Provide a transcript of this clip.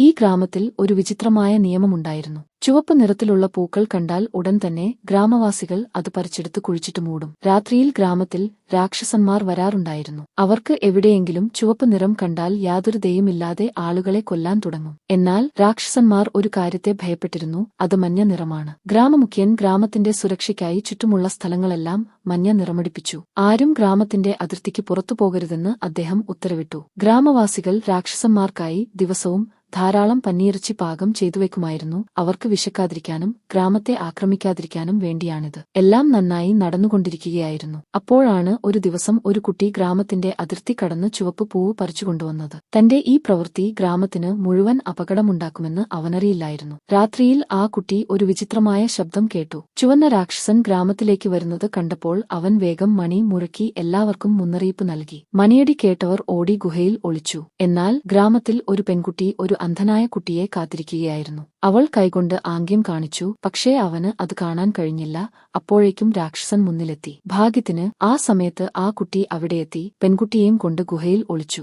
ഈ ഗ്രാമത്തിൽ ഒരു വിചിത്രമായ നിയമമുണ്ടായിരുന്നു. ചുവപ്പ് നിറത്തിലുള്ള പൂക്കൾ കണ്ടാൽ ഉടൻ തന്നെ ഗ്രാമവാസികൾ അത് പറിച്ചെടുത്ത് കുഴിച്ചിട്ട് മൂടും. രാത്രിയിൽ ഗ്രാമത്തിൽ രാക്ഷസന്മാർ വരാറുണ്ടായിരുന്നു. അവർക്ക് എവിടെയെങ്കിലും ചുവപ്പ് നിറം കണ്ടാൽ യാതൊരു ദയയുമില്ലാതെ ആളുകളെ കൊല്ലാൻ തുടങ്ങും. എന്നാൽ രാക്ഷസന്മാർ ഒരു കാര്യത്തെ ഭയപ്പെട്ടിരുന്നു, അത് മഞ്ഞ നിറമാണ്. ഗ്രാമമുഖ്യൻ ഗ്രാമത്തിന്റെ സുരക്ഷയ്ക്കായി ചുറ്റുമുള്ള സ്ഥലങ്ങളെല്ലാം മഞ്ഞ നിറമടിപ്പിച്ചു. ആരും ഗ്രാമത്തിന്റെ അതിർത്തിക്ക് പുറത്തു പോകരുതെന്ന് അദ്ദേഹം ഉത്തരവിട്ടു. ഗ്രാമവാസികൾ രാക്ഷസന്മാർക്കായി ദിവസവും ധാരാളം പന്നിയിറച്ചി പാകം ചെയ്തുവെക്കുമായിരുന്നു. അവർക്ക് വിശക്കാതിരിക്കാനും ഗ്രാമത്തെ ആക്രമിക്കാതിരിക്കാനും വേണ്ടിയാണിത്. എല്ലാം നന്നായി നടന്നുകൊണ്ടിരിക്കുകയായിരുന്നു. അപ്പോഴാണ് ഒരു ദിവസം ഒരു കുട്ടി ഗ്രാമത്തിന്റെ അതിർത്തി കടന്ന് ചുവപ്പ് പൂവ് പറിച്ചുകൊണ്ടുവന്നത്. തന്റെ ഈ പ്രവൃത്തി ഗ്രാമത്തിന് മുഴുവൻ അപകടമുണ്ടാക്കുമെന്ന് അവനറിയില്ലായിരുന്നു. രാത്രിയിൽ ആ കുട്ടി ഒരു വിചിത്രമായ ശബ്ദം കേട്ടു. ചുവന്ന രാക്ഷസൻ ഗ്രാമത്തിലേക്ക് വരുന്നത് കണ്ടപ്പോൾ അവൻ വേഗം മണി മുഴക്കി എല്ലാവർക്കും മുന്നറിയിപ്പ് നൽകി. മണിയടി കേട്ടവർ ഓടി ഗുഹയിൽ ഒളിച്ചു. എന്നാൽ ഗ്രാമത്തിൽ ഒരു പെൺകുട്ടി ഒരു അന്ധനായ കുട്ടിയെ കാത്തിരിക്കുകയായിരുന്നു. അവൾ കൈകൊണ്ട് ആംഗ്യം കാണിച്ചു, പക്ഷേ അവന് അത് കാണാൻ കഴിഞ്ഞില്ല. അപ്പോഴേക്കും രാക്ഷസൻ മുന്നിലെത്തി. ഭാഗ്യത്തിന് ആ സമയത്ത് ആ കുട്ടി അവിടെയെത്തി പെൺകുട്ടിയെയും കൊണ്ട് ഗുഹയിൽ ഒളിച്ചു.